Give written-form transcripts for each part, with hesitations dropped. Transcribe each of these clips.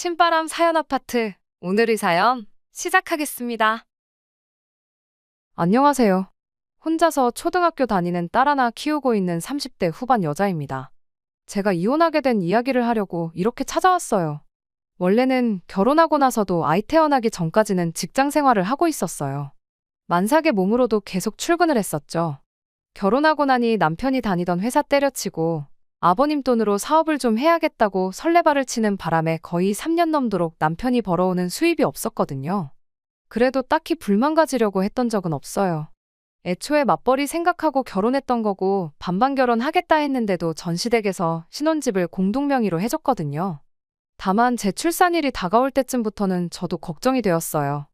신바람 사연 아파트. 오늘의 사연 시작하겠습니다. 안녕하세요. 혼자서 초등학교 다니는 딸 하나 키우고 있는 30대 후반 여자입니다. 제가 이혼하게 된 이야기를 하려고 이렇게 찾아왔어요. 원래는 결혼하고 나서도 아이 태어나기 전까지는 직장 생활을 하고 있었어요. 만삭의 몸으로도 계속 출근을 했었죠. 결혼하고 나니 남편이 다니던 회사 때려치고 아버님 돈으로 사업을 좀 해야겠다고 설레발을 치는 바람에 거의 3년 넘도록 남편이 벌어오는 수입이 없었거든요. 그래도 딱히 불만 가지려고 했던 적은 없어요. 애초에 맞벌이 생각하고 결혼했던 거고 반반 결혼하겠다 했는데도 전시댁에서 신혼집을 공동명의로 해줬거든요. 다만 제 출산일이 다가올 때쯤부터는 저도 걱정이 되었어요.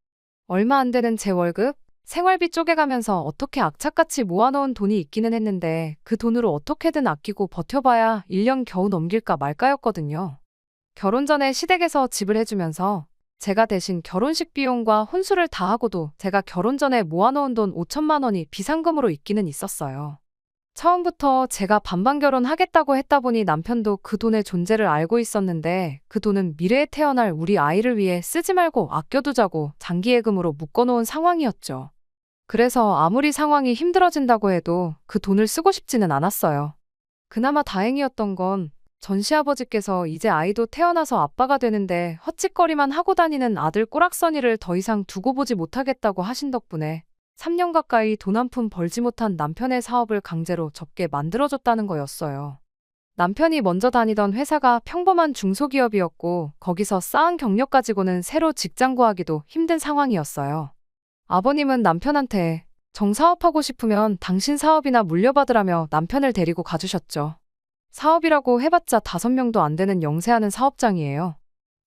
얼마 안 되는 제 월급, 생활비 쪼개가면서 어떻게 악착같이 모아놓은 돈이 있기는 했는데 그 돈으로 어떻게든 아끼고 버텨봐야 1년 겨우 넘길까 말까였거든요. 결혼 전에 시댁에서 집을 해주면서 제가 대신 결혼식 비용과 혼수를 다 하고도 제가 결혼 전에 모아놓은 돈 5천만 원이 비상금으로 있기는 있었어요. 처음부터 제가 반반 결혼하겠다고 했다 보니 남편도 그 돈의 존재를 알고 있었는데 그 돈은 미래에 태어날 우리 아이를 위해 쓰지 말고 아껴두자고 장기예금으로 묶어놓은 상황이었죠. 그래서 아무리 상황이 힘들어진다고 해도 그 돈을 쓰고 싶지는 않았어요. 그나마 다행이었던 건 전시아버지께서 이제 아이도 태어나서 아빠가 되는데 헛짓거리만 하고 다니는 아들 꼬락서니를 더 이상 두고 보지 못하겠다고 하신 덕분에 3년 가까이 돈 한 푼 벌지 못한 남편의 사업을 강제로 접게 만들어줬다는 거였어요. 남편이 먼저 다니던 회사가 평범한 중소기업이었고 거기서 쌓은 경력 가지고는 새로 직장 구하기도 힘든 상황이었어요. 아버님은 남편한테 정사업하고 싶으면 당신 사업이나 물려받으라며 남편을 데리고 가주셨죠. 사업이라고 해봤자 5명도 안 되는 영세하는 사업장이에요.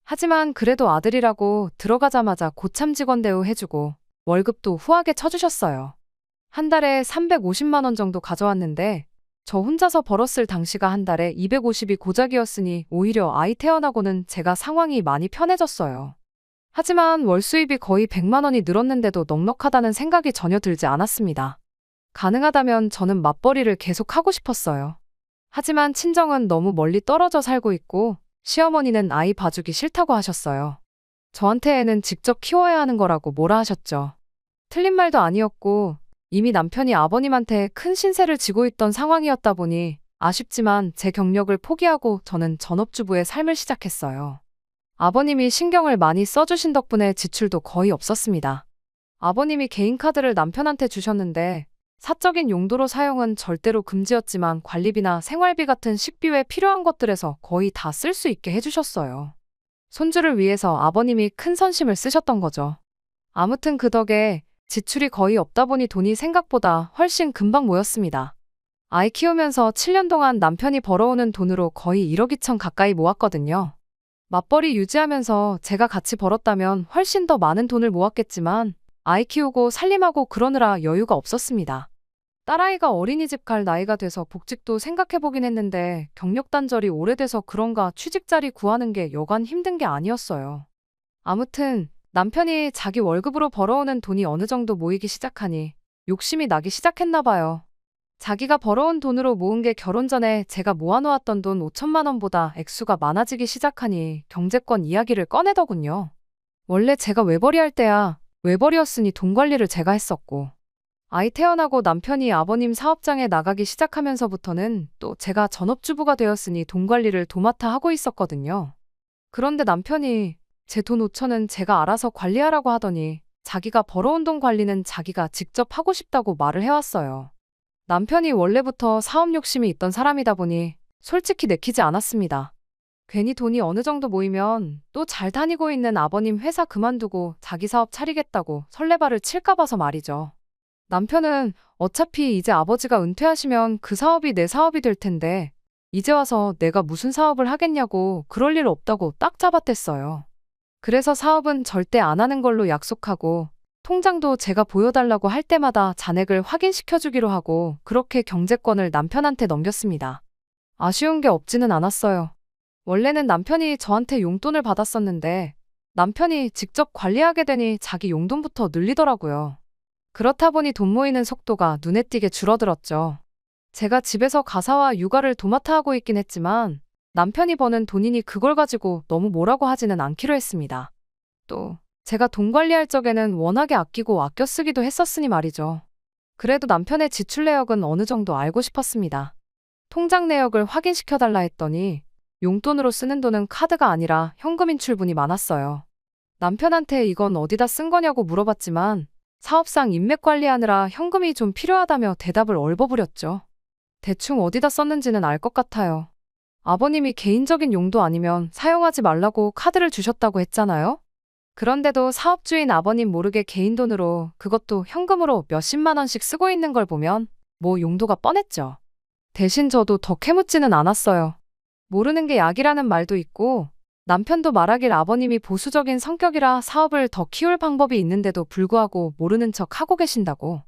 하지만 그래도 아들이라고 들어가자마자 고참 직원 대우해주고 월급도 후하게 쳐주셨어요. 한 달에 350만 원 정도 가져왔는데 저 혼자서 벌었을 당시가 한 달에 250이 고작이었으니 오히려 아이 태어나고는 제가 상황이 많이 편해졌어요. 하지만 월 수입이 거의 100만 원이 늘었는데도 넉넉하다는 생각이 전혀 들지 않았습니다. 가능하다면 저는 맞벌이를 계속 하고 싶었어요. 하지만 친정은 너무 멀리 떨어져 살고 있고 시어머니는 아이 봐주기 싫다고 하셨어요. 저한테 애는 직접 키워야 하는 거라고 뭐라 하셨죠. 틀린 말도 아니었고 이미 남편이 아버님한테 큰 신세를 지고 있던 상황이었다 보니 아쉽지만 제 경력을 포기하고 저는 전업주부의 삶을 시작했어요. 아버님이 신경을 많이 써주신 덕분에 지출도 거의 없었습니다. 아버님이 개인카드를 남편한테 주셨는데 사적인 용도로 사용은 절대로 금지였지만 관리비나 생활비 같은 식비 외 필요한 것들에서 거의 다 쓸 수 있게 해주셨어요. 손주를 위해서 아버님이 큰 선심을 쓰셨던 거죠. 아무튼 그 덕에 지출이 거의 없다 보니 돈이 생각보다 훨씬 금방 모였습니다. 아이 키우면서 7년 동안 남편이 벌어오는 돈으로 거의 1억 2천 가까이 모았거든요. 맞벌이 유지하면서 제가 같이 벌었다면 훨씬 더 많은 돈을 모았겠지만 아이 키우고 살림하고 그러느라 여유가 없었습니다. 딸아이가 어린이집 갈 나이가 돼서 복직도 생각해보긴 했는데 경력 단절이 오래돼서 그런가 취직 자리 구하는 게 여간 힘든 게 아니었어요. 아무튼 남편이 자기 월급으로 벌어오는 돈이 어느 정도 모이기 시작하니 욕심이 나기 시작했나 봐요. 자기가 벌어온 돈으로 모은 게 결혼 전에 제가 모아놓았던 돈 5천만 원보다 액수가 많아지기 시작하니 경제권 이야기를 꺼내더군요. 원래 제가 외벌이할 때야 외벌이였으니 돈 관리를 제가 했었고 아이 태어나고 남편이 아버님 사업장에 나가기 시작하면서부터는 또 제가 전업주부가 되었으니 돈 관리를 도맡아 하고 있었거든요. 그런데 남편이 제 돈 5천은 제가 알아서 관리하라고 하더니 자기가 벌어온 돈 관리는 자기가 직접 하고 싶다고 말을 해왔어요. 남편이 원래부터 사업 욕심이 있던 사람이다 보니 솔직히 내키지 않았습니다. 괜히 돈이 어느 정도 모이면 또 잘 다니고 있는 아버님 회사 그만두고 자기 사업 차리겠다고 설레발을 칠까 봐서 말이죠. 남편은 어차피 이제 아버지가 은퇴하시면 그 사업이 내 사업이 될 텐데 이제 와서 내가 무슨 사업을 하겠냐고 그럴 일 없다고 딱 잡아댔어요. 그래서 사업은 절대 안 하는 걸로 약속하고 통장도 제가 보여달라고 할 때마다 잔액을 확인시켜주기로 하고 그렇게 경제권을 남편한테 넘겼습니다. 아쉬운 게 없지는 않았어요. 원래는 남편이 저한테 용돈을 받았었는데 남편이 직접 관리하게 되니 자기 용돈부터 늘리더라고요. 그렇다 보니 돈 모이는 속도가 눈에 띄게 줄어들었죠. 제가 집에서 가사와 육아를 도맡아 하고 있긴 했지만 남편이 버는 돈이니 그걸 가지고 너무 뭐라고 하지는 않기로 했습니다. 또 제가 돈 관리할 적에는 워낙에 아끼고 아껴 쓰기도 했었으니 말이죠. 그래도 남편의 지출 내역은 어느 정도 알고 싶었습니다. 통장 내역을 확인시켜달라 했더니 용돈으로 쓰는 돈은 카드가 아니라 현금 인출분이 많았어요. 남편한테 이건 어디다 쓴 거냐고 물어봤지만 사업상 인맥 관리하느라 현금이 좀 필요하다며 대답을 얼버무렸죠. 대충 어디다 썼는지는 알 것 같아요. 아버님이 개인적인 용도 아니면 사용하지 말라고 카드를 주셨다고 했잖아요? 그런데도 사업주인 아버님 모르게 개인 돈으로 그것도 현금으로 몇십만 원씩 쓰고 있는 걸 보면 뭐 용도가 뻔했죠. 대신 저도 더 캐묻지는 않았어요. 모르는 게 약이라는 말도 있고 남편도 말하길 아버님이 보수적인 성격이라 사업을 더 키울 방법이 있는데도 불구하고 모르는 척 하고 계신다고.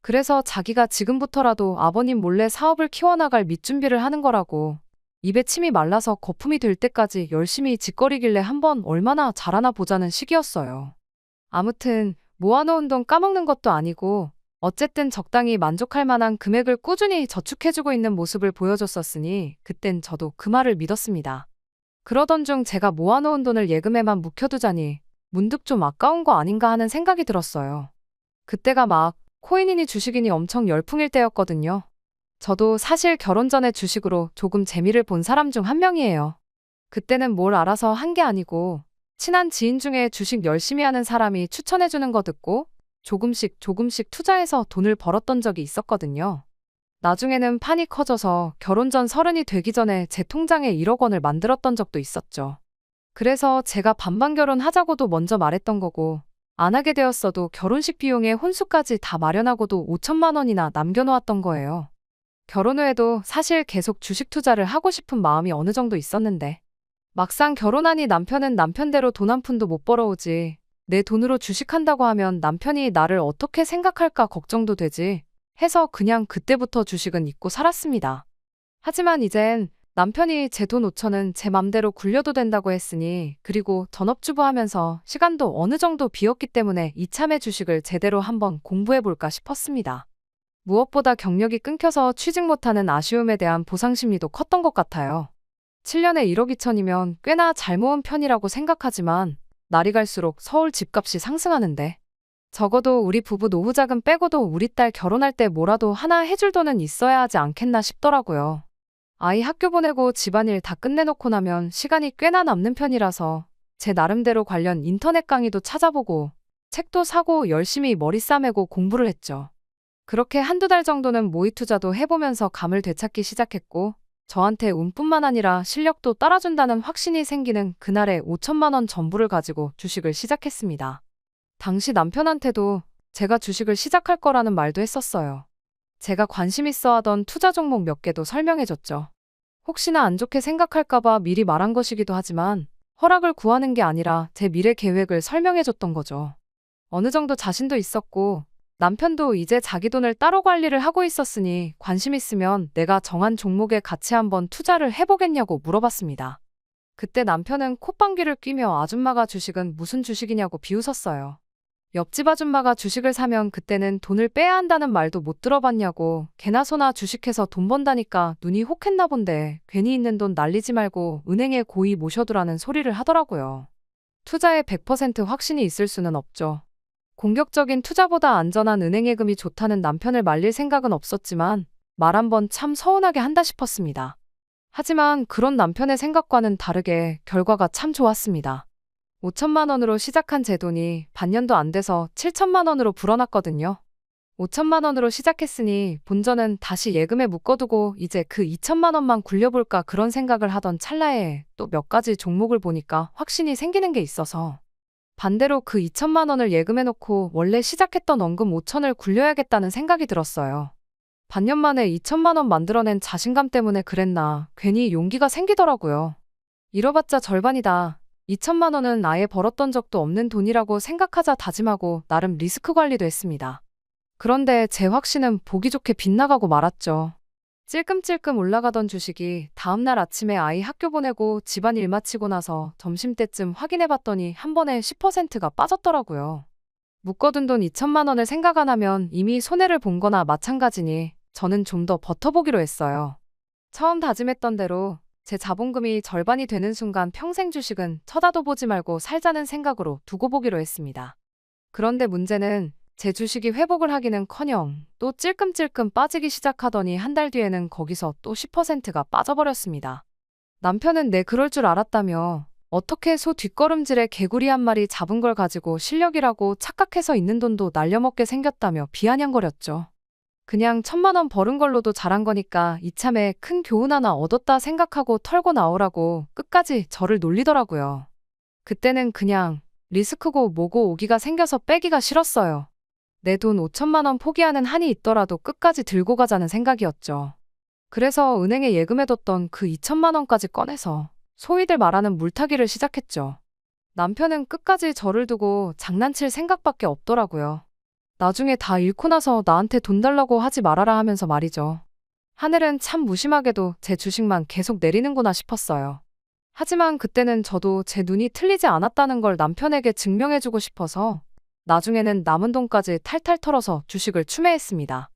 그래서 자기가 지금부터라도 아버님 몰래 사업을 키워나갈 밑준비를 하는 거라고. 입에 침이 말라서 거품이 될 때까지 열심히 짓거리길래 한번 얼마나 잘하나 보자는 시기였어요. 아무튼 모아놓은 돈 까먹는 것도 아니고 어쨌든 적당히 만족할 만한 금액을 꾸준히 저축해주고 있는 모습을 보여줬었으니 그땐 저도 그 말을 믿었습니다. 그러던 중 제가 모아놓은 돈을 예금에만 묵혀두자니 문득 좀 아까운 거 아닌가 하는 생각이 들었어요. 그때가 막 코인이니 주식이니 엄청 열풍일 때였거든요. 저도 사실 결혼 전에 주식으로 조금 재미를 본 사람 중 한 명이에요. 그때는 뭘 알아서 한 게 아니고 친한 지인 중에 주식 열심히 하는 사람이 추천해주는 거 듣고 조금씩 투자해서 돈을 벌었던 적이 있었거든요. 나중에는 판이 커져서 결혼 전 30이 되기 전에 제 통장에 1억 원을 만들었던 적도 있었죠. 그래서 제가 반반 결혼하자고도 먼저 말했던 거고 안 하게 되었어도 결혼식 비용에 혼수까지 다 마련하고도 5천만 원이나 남겨놓았던 거예요. 결혼 후에도 사실 계속 주식 투자를 하고 싶은 마음이 어느 정도 있었는데 막상 결혼하니 남편은 남편대로 돈 한 푼도 못 벌어오지. 내 돈으로 주식한다고 하면 남편이 나를 어떻게 생각할까 걱정도 되지 해서 그냥 그때부터 주식은 잊고 살았습니다. 하지만 이젠 남편이 제 돈 5천은 제 맘대로 굴려도 된다고 했으니 그리고 전업주부 하면서 시간도 어느 정도 비었기 때문에 이참에 주식을 제대로 한번 공부해볼까 싶었습니다. 무엇보다 경력이 끊겨서 취직 못하는 아쉬움에 대한 보상심리도 컸던 것 같아요. 7년에 1억 2천이면 꽤나 잘 모은 편이라고 생각하지만 날이 갈수록 서울 집값이 상승하는데 적어도 우리 부부 노후자금 빼고도 우리 딸 결혼할 때 뭐라도 하나 해줄 돈은 있어야 하지 않겠나 싶더라고요. 아이 학교 보내고 집안일 다 끝내놓고 나면 시간이 꽤나 남는 편이라서 제 나름대로 관련 인터넷 강의도 찾아보고 책도 사고 열심히 머리 싸매고 공부를 했죠. 그렇게 한두 달 정도는 모의 투자도 해보면서 감을 되찾기 시작했고 저한테 운뿐만 아니라 실력도 따라준다는 확신이 생기는 그날의 5천만 원 전부를 가지고 주식을 시작했습니다. 당시 남편한테도 제가 주식을 시작할 거라는 말도 했었어요. 제가 관심 있어 하던 투자 종목 몇 개도 설명해줬죠. 혹시나 안 좋게 생각할까봐 미리 말한 것이기도 하지만 허락을 구하는 게 아니라 제 미래 계획을 설명해줬던 거죠. 어느 정도 자신도 있었고 남편도 이제 자기 돈을 따로 관리를 하고 있었으니 관심 있으면 내가 정한 종목에 같이 한번 투자를 해보겠냐고 물어봤습니다. 그때 남편은 콧방귀를 뀌며 아줌마가 주식은 무슨 주식이냐고 비웃었어요. 옆집 아줌마가 주식을 사면 그때는 돈을 빼야 한다는 말도 못 들어봤냐고 개나 소나 주식해서 돈 번다니까 눈이 혹했나 본데 괜히 있는 돈 날리지 말고 은행에 고이 모셔두라는 소리를 하더라고요. 투자에 100% 확신이 있을 수는 없죠. 공격적인 투자보다 안전한 은행 예금이 좋다는 남편을 말릴 생각은 없었지만 말 한 번 참 서운하게 한다 싶었습니다. 하지만 그런 남편의 생각과는 다르게 결과가 참 좋았습니다. 5천만 원으로 시작한 제 돈이 반년도 안 돼서 7천만 원으로 불어났거든요. 5천만 원으로 시작했으니 본전은 다시 예금에 묶어두고 이제 그 2천만 원만 굴려볼까 그런 생각을 하던 찰나에 또 몇 가지 종목을 보니까 확신이 생기는 게 있어서 반대로 그 2천만 원을 예금해 놓고 원래 시작했던 원금 5천을 굴려야겠다는 생각이 들었어요. 반년 만에 2천만 원 만들어낸 자신감 때문에 그랬나 괜히 용기가 생기더라고요. 잃어봤자 절반이다. 2천만 원은 아예 벌었던 적도 없는 돈이라고 생각하자 다짐하고 나름 리스크 관리도 했습니다. 그런데 제 확신은 보기 좋게 빗나가고 말았죠. 찔끔찔끔 올라가던 주식이 다음날 아침에 아이 학교 보내고 집안일 마치고 나서 점심때쯤 확인해봤더니 한 번에 10%가 빠졌더라고요. 묶어둔 돈 2천만 원을 생각 안 하면 이미 손해를 본 거나 마찬가지니 저는 좀 더 버텨보기로 했어요. 처음 다짐했던 대로 제 자본금이 절반이 되는 순간 평생 주식은 쳐다도 보지 말고 살자는 생각으로 두고 보기로 했습니다. 그런데 문제는 제 주식이 회복을 하기는커녕 또 찔끔찔끔 빠지기 시작하더니 한 달 뒤에는 거기서 또 10%가 빠져버렸습니다. 남편은 내 그럴 줄 알았다며 어떻게 소 뒷걸음질에 개구리 한 마리 잡은 걸 가지고 실력이라고 착각해서 있는 돈도 날려먹게 생겼다며 비아냥거렸죠. 그냥 1,000만 원 벌은 걸로도 잘한 거니까 이참에 큰 교훈 하나 얻었다 생각하고 털고 나오라고 끝까지 저를 놀리더라고요. 그때는 그냥 리스크고 뭐고 오기가 생겨서 빼기가 싫었어요. 내 돈 5,000만 원 포기하는 한이 있더라도 끝까지 들고 가자는 생각이었죠. 그래서 은행에 예금해뒀던 그 2,000만 원까지 꺼내서 소위들 말하는 물타기를 시작했죠. 남편은 끝까지 저를 두고 장난칠 생각밖에 없더라고요. 나중에 다 잃고 나서 나한테 돈 달라고 하지 말아라 하면서 말이죠. 하늘은 참 무심하게도 제 주식만 계속 내리는구나 싶었어요. 하지만 그때는 저도 제 눈이 틀리지 않았다는 걸 남편에게 증명해주고 싶어서 나중에는 남은 돈까지 탈탈 털어서 주식을 추매했습니다.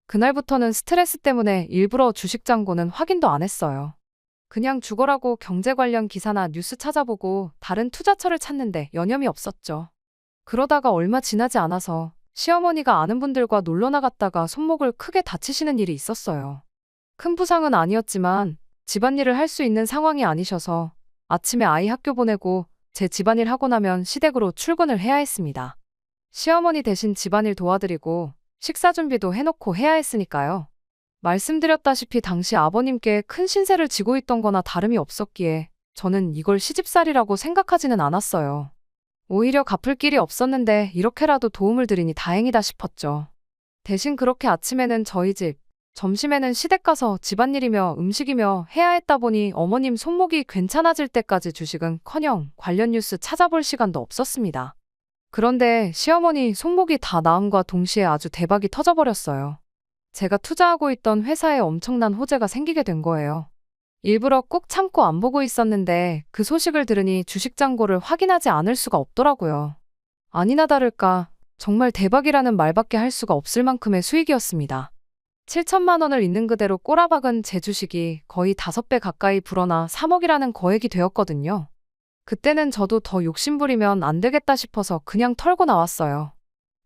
그날부터는 스트레스 때문에 일부러 주식 잔고는 확인도 안 했어요. 그냥 죽어라고 경제 관련 기사나 뉴스 찾아보고 다른 투자처를 찾는데 여념이 없었죠. 그러다가 얼마 지나지 않아서 시어머니가 아는 분들과 놀러 나갔다가 손목을 크게 다치시는 일이 있었어요. 큰 부상은 아니었지만 집안일을 할 수 있는 상황이 아니셔서 아침에 아이 학교 보내고 제 집안일 하고 나면 시댁으로 출근을 해야 했습니다. 시어머니 대신 집안일 도와드리고 식사 준비도 해놓고 해야 했으니까요. 말씀드렸다시피 당시 아버님께 큰 신세를 지고 있던 거나 다름이 없었기에 저는 이걸 시집살이라고 생각하지는 않았어요. 오히려 갚을 길이 없었는데 이렇게라도 도움을 드리니 다행이다 싶었죠. 대신 그렇게 아침에는 저희 집, 점심에는 시댁 가서 집안일이며 음식이며 해야 했다 보니 어머님 손목이 괜찮아질 때까지 주식은커녕 관련 뉴스 찾아볼 시간도 없었습니다. 그런데 시어머니 손목이 다 나음과 동시에 아주 대박이 터져버렸어요. 제가 투자하고 있던 회사에 엄청난 호재가 생기게 된 거예요. 일부러 꾹 참고 안 보고 있었는데 그 소식을 들으니 주식 잔고를 확인하지 않을 수가 없더라고요. 아니나 다를까 정말 대박이라는 말밖에 할 수가 없을 만큼의 수익이었습니다. 7,000만 원을 있는 그대로 꼬라박은 제 주식이 거의 5배 가까이 불어나 3억이라는 거액이 되었거든요. 그때는 저도 더 욕심부리면 안 되겠다 싶어서 그냥 털고 나왔어요.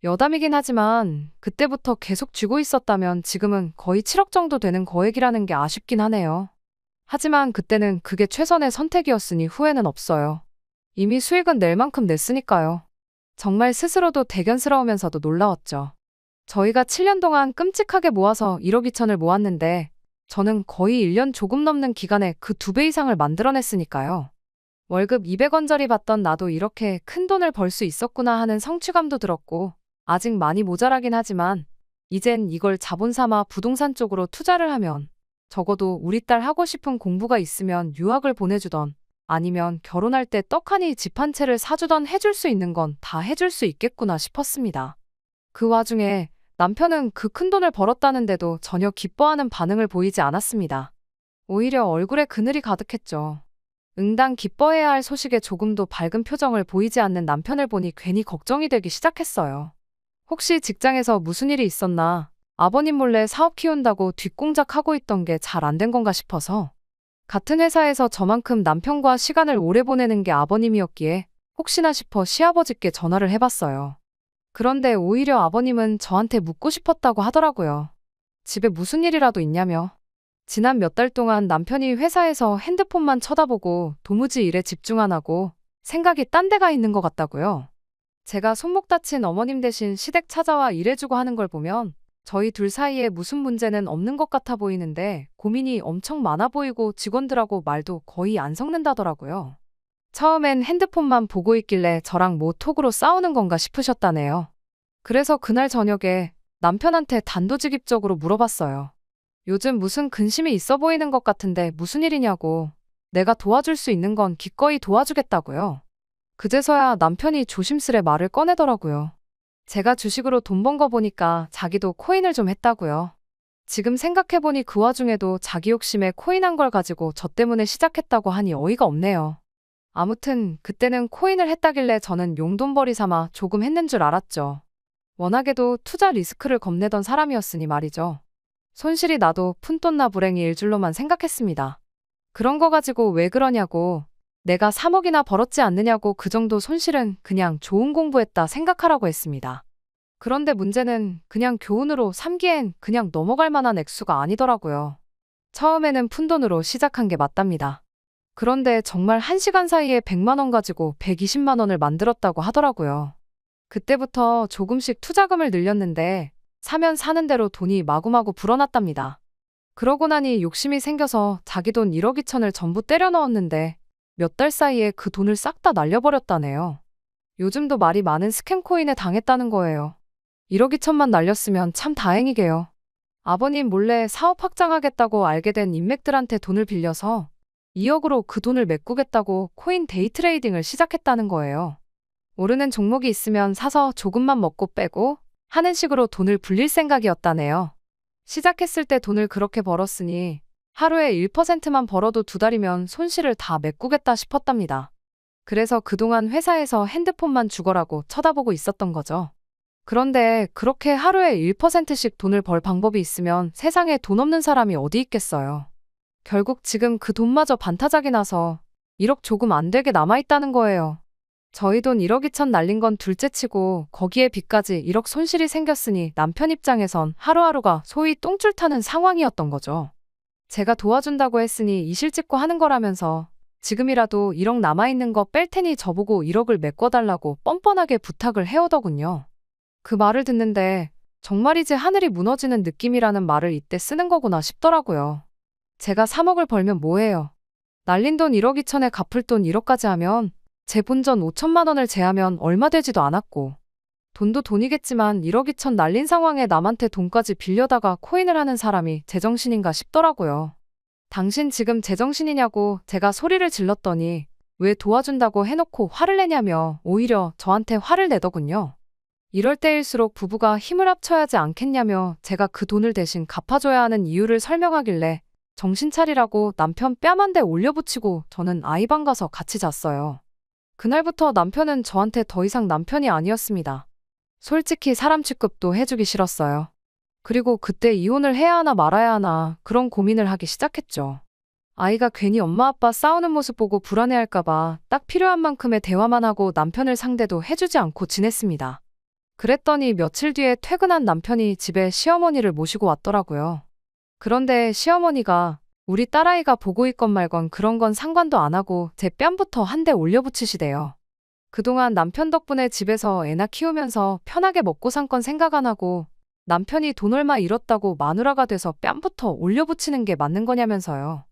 여담이긴 하지만 그때부터 계속 쥐고 있었다면 지금은 거의 7억 정도 되는 거액이라는 게 아쉽긴 하네요. 하지만 그때는 그게 최선의 선택이었으니 후회는 없어요. 이미 수익은 낼 만큼 냈으니까요. 정말 스스로도 대견스러우면서도 놀라웠죠. 저희가 7년 동안 끔찍하게 모아서 1억 2천을 모았는데 저는 거의 1년 조금 넘는 기간에 그 2배 이상을 만들어냈으니까요. 월급 200원짜리 받던 나도 이렇게 큰 돈을 벌 수 있었구나 하는 성취감도 들었고 아직 많이 모자라긴 하지만 이젠 이걸 자본 삼아 부동산 쪽으로 투자를 하면 적어도 우리 딸 하고 싶은 공부가 있으면 유학을 보내주던 아니면 결혼할 때 떡하니 집 한 채를 사주던 해줄 수 있는 건 다 해줄 수 있겠구나 싶었습니다. 그 와중에 남편은 그 큰 돈을 벌었다는데도 전혀 기뻐하는 반응을 보이지 않았습니다. 오히려 얼굴에 그늘이 가득했죠. 응당 기뻐해야 할 소식에 조금도 밝은 표정을 보이지 않는 남편을 보니 괜히 걱정이 되기 시작했어요. 혹시 직장에서 무슨 일이 있었나, 아버님 몰래 사업 키운다고 뒷공작하고 있던 게 잘 안 된 건가 싶어서 같은 회사에서 저만큼 남편과 시간을 오래 보내는 게 아버님이었기에 혹시나 싶어 시아버지께 전화를 해봤어요. 그런데 오히려 아버님은 저한테 묻고 싶었다고 하더라고요. 집에 무슨 일이라도 있냐며. 지난 몇 달 동안 남편이 회사에서 핸드폰만 쳐다보고 도무지 일에 집중 안 하고 생각이 딴 데가 있는 것 같다고요. 제가 손목 다친 어머님 대신 시댁 찾아와 일해주고 하는 걸 보면 저희 둘 사이에 무슨 문제는 없는 것 같아 보이는데 고민이 엄청 많아 보이고 직원들하고 말도 거의 안 섞는다더라고요. 처음엔 핸드폰만 보고 있길래 저랑 뭐 톡으로 싸우는 건가 싶으셨다네요. 그래서 그날 저녁에 남편한테 단도직입적으로 물어봤어요. 요즘 무슨 근심이 있어 보이는 것 같은데 무슨 일이냐고. 내가 도와줄 수 있는 건 기꺼이 도와주겠다고요. 그제서야 남편이 조심스레 말을 꺼내더라고요. 제가 주식으로 돈 번 거 보니까 자기도 코인을 좀 했다고요. 지금 생각해보니 그 와중에도 자기 욕심에 코인 한 걸 가지고 저 때문에 시작했다고 하니 어이가 없네요. 아무튼 그때는 코인을 했다길래 저는 용돈벌이 삼아 조금 했는 줄 알았죠. 워낙에도 투자 리스크를 겁내던 사람이었으니 말이죠. 손실이 나도 푼돈나 불행이 일 줄로만 생각했습니다. 그런 거 가지고 왜 그러냐고. 내가 3억이나 벌었지 않느냐고. 그 정도 손실은 그냥 좋은 공부했다 생각하라고 했습니다. 그런데 문제는 그냥 교훈으로 삼기엔 그냥 넘어갈 만한 액수가 아니더라고요. 처음에는 푼돈으로 시작한 게 맞답니다. 그런데 정말 1시간 사이에 100만 원 가지고 120만 원을 만들었다고 하더라고요. 그때부터 조금씩 투자금을 늘렸는데 사면 사는 대로 돈이 마구마구 불어났답니다. 그러고 나니 욕심이 생겨서 자기 돈 1억 2천을 전부 때려 넣었는데 몇 달 사이에 그 돈을 싹 다 날려버렸다네요. 요즘도 말이 많은 스캠 코인에 당했다는 거예요. 1억 2천만 날렸으면 참 다행이게요. 아버님 몰래 사업 확장하겠다고 알게 된 인맥들한테 돈을 빌려서 2억으로 그 돈을 메꾸겠다고 코인 데이 트레이딩을 시작했다는 거예요. 오르는 종목이 있으면 사서 조금만 먹고 빼고 하는 식으로 돈을 불릴 생각이었다네요. 시작했을 때 돈을 그렇게 벌었으니 하루에 1%만 벌어도 2달이면 손실을 다 메꾸겠다 싶었답니다. 그래서 그동안 회사에서 핸드폰만 죽어라고 쳐다보고 있었던 거죠. 그런데 그렇게 하루에 1%씩 돈을 벌 방법이 있으면 세상에 돈 없는 사람이 어디 있겠어요. 결국 지금 그 돈마저 반타작이 나서 1억 조금 안 되게 남아있다는 거예요. 저희 돈 1억 2천 날린 건 둘째치고 거기에 빚까지 1억 손실이 생겼으니 남편 입장에선 하루하루가 소위 똥줄 타는 상황이었던 거죠. 제가 도와준다고 했으니 이실 찍고 하는 거라면서 지금이라도 1억 남아있는 거 뺄 테니 저보고 1억을 메꿔달라고 뻔뻔하게 부탁을 해오더군요. 그 말을 듣는데 정말이지 하늘이 무너지는 느낌이라는 말을 이때 쓰는 거구나 싶더라고요. 제가 3억을 벌면 뭐해요? 날린 돈 1억 2천에 갚을 돈 1억까지 하면 제 본전 5천만 원을 제하면 얼마 되지도 않았고 돈도 돈이겠지만 1억 2천 날린 상황에 남한테 돈까지 빌려다가 코인을 하는 사람이 제정신인가 싶더라고요. 당신 지금 제정신이냐고 제가 소리를 질렀더니 왜 도와준다고 해놓고 화를 내냐며 오히려 저한테 화를 내더군요. 이럴 때일수록 부부가 힘을 합쳐야 하지 않겠냐며 제가 그 돈을 대신 갚아줘야 하는 이유를 설명하길래 정신 차리라고 남편 뺨 한 대 올려붙이고 저는 아이방 가서 같이 잤어요. 그날부터 남편은 저한테 더 이상 남편이 아니었습니다. 솔직히 사람 취급도 해주기 싫었어요. 그리고 그때 이혼을 해야 하나 말아야 하나 그런 고민을 하기 시작했죠. 아이가 괜히 엄마 아빠 싸우는 모습 보고 불안해할까봐 딱 필요한 만큼의 대화만 하고 남편을 상대도 해주지 않고 지냈습니다. 그랬더니 며칠 뒤에 퇴근한 남편이 집에 시어머니를 모시고 왔더라고요. 그런데 시어머니가 우리 딸아이가 보고 있건 말건 그런 건 상관도 안 하고 제 뺨부터 한 대 올려붙이시대요. 그동안 남편 덕분에 집에서 애나 키우면서 편하게 먹고 산 건 생각 안 하고 남편이 돈 얼마 잃었다고 마누라가 돼서 뺨부터 올려붙이는 게 맞는 거냐면서요.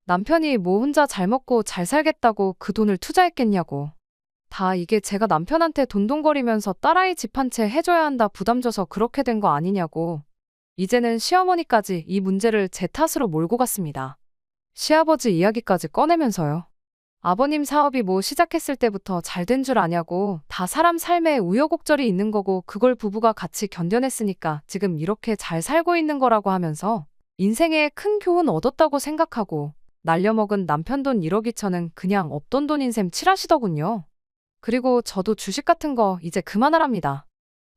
남편이 뭐 혼자 잘 먹고 잘 살겠다고 그 돈을 투자했겠냐고. 다 이게 제가 남편한테 돈돈거리면서 딸아이 집 한 채 해줘야 한다 부담 줘서 그렇게 된 거 아니냐고. 이제는 시어머니까지 이 문제를 제 탓으로 몰고 갔습니다. 시아버지 이야기까지 꺼내면서요. 아버님 사업이 뭐 시작했을 때부터 잘 된 줄 아냐고. 다 사람 삶에 우여곡절이 있는 거고 그걸 부부가 같이 견뎌냈으니까 지금 이렇게 잘 살고 있는 거라고 하면서 인생에 큰 교훈 얻었다고 생각하고 날려먹은 남편 돈 1억 2천은 그냥 없던 돈인 셈 칠하시더군요. 그리고 저도 주식 같은 거 이제 그만하랍니다.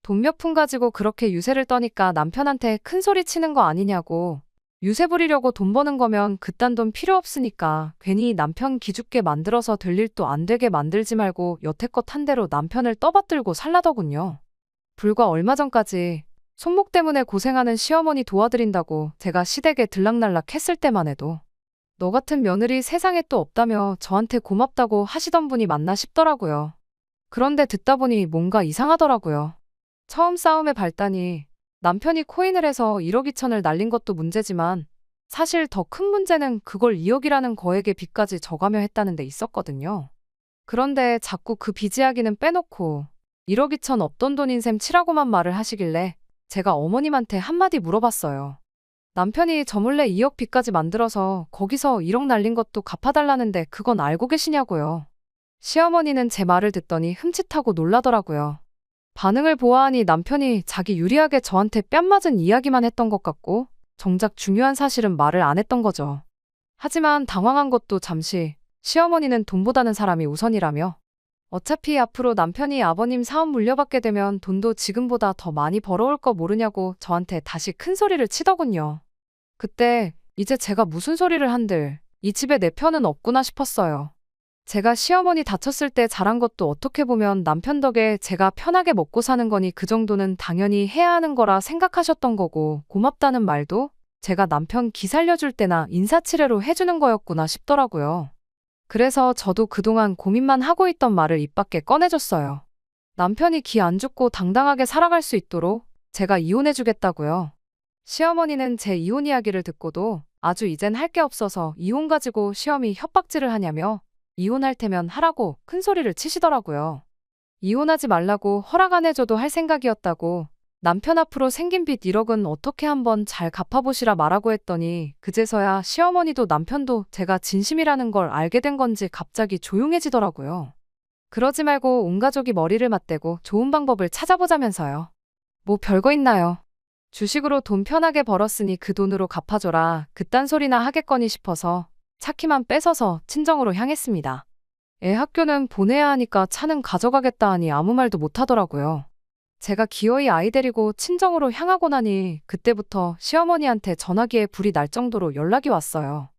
돈 몇 푼 가지고 그렇게 유세를 떠니까 남편한테 큰 소리 치는 거 아니냐고. 유세 부리려고 돈 버는 거면 그딴 돈 필요 없으니까 괜히 남편 기죽게 만들어서 될 일도 안 되게 만들지 말고 여태껏 한 대로 남편을 떠받들고 살라더군요. 불과 얼마 전까지 손목 때문에 고생하는 시어머니 도와드린다고 제가 시댁에 들락날락 했을 때만 해도 너 같은 며느리 세상에 또 없다며 저한테 고맙다고 하시던 분이 맞나 싶더라고요. 그런데 듣다 보니 뭔가 이상하더라고요. 처음 싸움의 발단이 남편이 코인을 해서 1억 2천을 날린 것도 문제지만 사실 더 큰 문제는 그걸 2억이라는 거액의 빚까지 져가며 했다는 데 있었거든요. 그런데 자꾸 그 빚 이야기는 빼놓고 1억 2천 없던 돈인 셈 치라고만 말을 하시길래 제가 어머님한테 한마디 물어봤어요. 남편이 저 몰래 2억 빚까지 만들어서 거기서 1억 날린 것도 갚아달라는데 그건 알고 계시냐고요. 시어머니는 제 말을 듣더니 흠칫하고 놀라더라고요. 반응을 보아하니 남편이 자기 유리하게 저한테 뺨 맞은 이야기만 했던 것 같고 정작 중요한 사실은 말을 안 했던 거죠. 하지만 당황한 것도 잠시 시어머니는 돈보다는 사람이 우선이라며 어차피 앞으로 남편이 아버님 사업 물려받게 되면 돈도 지금보다 더 많이 벌어올 거 모르냐고 저한테 다시 큰 소리를 치더군요. 그때 이제 제가 무슨 소리를 한들 이 집에 내 편은 없구나 싶었어요. 제가 시어머니 다쳤을 때 잘한 것도 어떻게 보면 남편 덕에 제가 편하게 먹고 사는 거니 그 정도는 당연히 해야 하는 거라 생각하셨던 거고 고맙다는 말도 제가 남편 기 살려줄 때나 인사치레로 해주는 거였구나 싶더라고요. 그래서 저도 그동안 고민만 하고 있던 말을 입 밖에 꺼내줬어요. 남편이 기 안 죽고 당당하게 살아갈 수 있도록 제가 이혼해주겠다고요. 시어머니는 제 이혼 이야기를 듣고도 아주 이젠 할 게 없어서 이혼 가지고 시험이 협박질을 하냐며 이혼할 테면 하라고 큰 소리를 치시더라고요. 이혼하지 말라고 허락 안 해줘도 할 생각이었다고 남편 앞으로 생긴 빚 1억은 어떻게 한번 잘 갚아보시라 말하고 했더니 그제서야 시어머니도 남편도 제가 진심이라는 걸 알게 된 건지 갑자기 조용해지더라고요. 그러지 말고 온 가족이 머리를 맞대고 좋은 방법을 찾아보자면서요. 뭐 별거 있나요? 주식으로 돈 편하게 벌었으니 그 돈으로 갚아줘라 그딴 소리나 하겠거니 싶어서 차키만 뺏어서 친정으로 향했습니다. 애 학교는 보내야 하니까 차는 가져가겠다 하니 아무 말도 못하더라고요. 제가 기어이 아이 데리고 친정으로 향하고 나니 그때부터 시어머니한테 전화기에 불이 날 정도로 연락이 왔어요.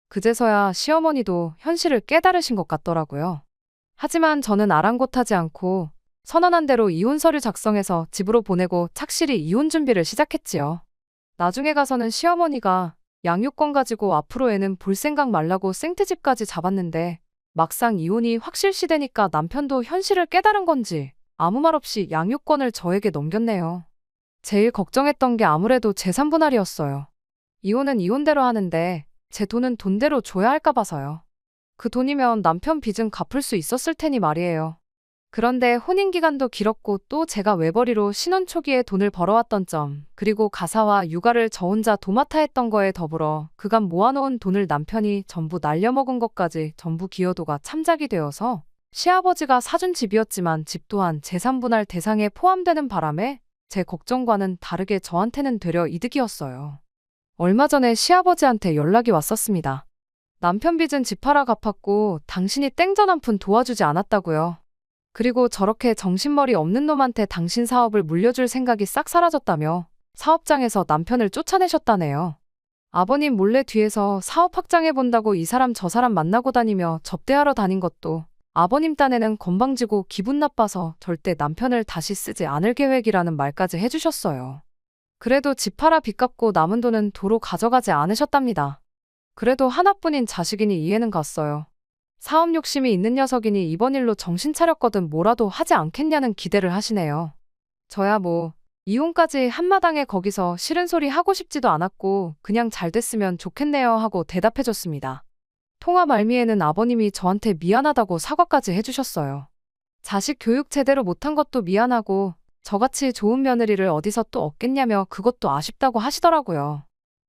그제서야 시어머니도 현실을 깨달으신 것 같더라고요. 하지만 저는 아랑곳하지 않고 선언한 대로 이혼 서류 작성해서 집으로 보내고 착실히 이혼 준비를 시작했지요. 나중에 가서는 시어머니가 양육권 가지고 앞으로 애는 볼 생각 말라고 생트집까지 잡았는데 막상 이혼이 확실시되니까 남편도 현실을 깨달은 건지 아무 말 없이 양육권을 저에게 넘겼네요. 제일 걱정했던 게 아무래도 재산 분할이었어요. 이혼은 이혼대로 하는데 제 돈은 돈대로 줘야 할까 봐서요. 그 돈이면 남편 빚은 갚을 수 있었을 테니 말이에요. 그런데 혼인기간도 길었고 또 제가 외벌이로 신혼 초기에 돈을 벌어왔던 점, 그리고 가사와 육아를 저 혼자 도맡아 했던 거에 더불어 그간 모아놓은 돈을 남편이 전부 날려먹은 것까지 전부 기여도가 참작이 되어서 시아버지가 사준 집이었지만 집 또한 재산분할 대상에 포함되는 바람에 제 걱정과는 다르게 저한테는 되려 이득이었어요. 얼마 전에 시아버지한테 연락이 왔었습니다. 남편 빚은 집 팔아 갚았고 당신이 땡전 한 푼 도와주지 않았다고요. 그리고 저렇게 정신머리 없는 놈한테 당신 사업을 물려줄 생각이 싹 사라졌다며 사업장에서 남편을 쫓아내셨다네요. 아버님 몰래 뒤에서 사업 확장해본다고 이 사람 저 사람 만나고 다니며 접대하러 다닌 것도 아버님 딴에는 건방지고 기분 나빠서 절대 남편을 다시 쓰지 않을 계획이라는 말까지 해주셨어요. 그래도 집 팔아 빚 갚고 남은 돈은 도로 가져가지 않으셨답니다. 그래도 하나뿐인 자식이니 이해는 갔어요. 사업 욕심이 있는 녀석이니 이번 일로 정신 차렸거든 뭐라도 하지 않겠냐는 기대를 하시네요. 저야 뭐 이혼까지 한마당에 거기서 싫은 소리 하고 싶지도 않았고 그냥 잘 됐으면 좋겠네요 하고 대답해줬습니다. 통화 말미에는 아버님이 저한테 미안하다고 사과까지 해주셨어요. 자식 교육 제대로 못한 것도 미안하고 저같이 좋은 며느리를 어디서 또 얻겠냐며 그것도 아쉽다고 하시더라고요.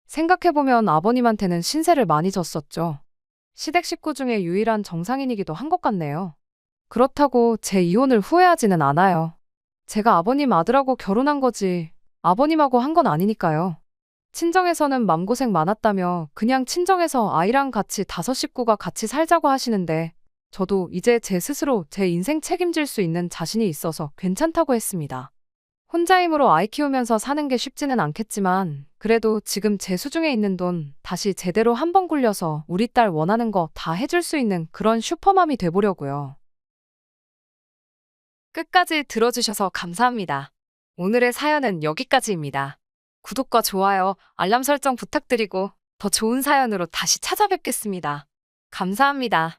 생각해보면 아버님한테는 신세를 많이 졌었죠. 시댁 식구 중에 유일한 정상인이기도 한 것 같네요. 그렇다고 제 이혼을 후회하지는 않아요. 제가 아버님 아들하고 결혼한 거지 아버님하고 한 건 아니니까요. 친정에서는 맘고생 많았다며 그냥 친정에서 아이랑 같이 5식구가 같이 살자고 하시는데 저도 이제 제 스스로 제 인생 책임질 수 있는 자신이 있어서 괜찮다고 했습니다. 혼자 힘으로 아이 키우면서 사는 게 쉽지는 않겠지만 그래도 지금 제 수중에 있는 돈 다시 제대로 한번 굴려서 우리 딸 원하는 거 다 해줄 수 있는 그런 슈퍼맘이 돼보려고요. 끝까지 들어주셔서 감사합니다. 오늘의 사연은 여기까지입니다. 구독과 좋아요, 알람 설정 부탁드리고 더 좋은 사연으로 다시 찾아뵙겠습니다. 감사합니다.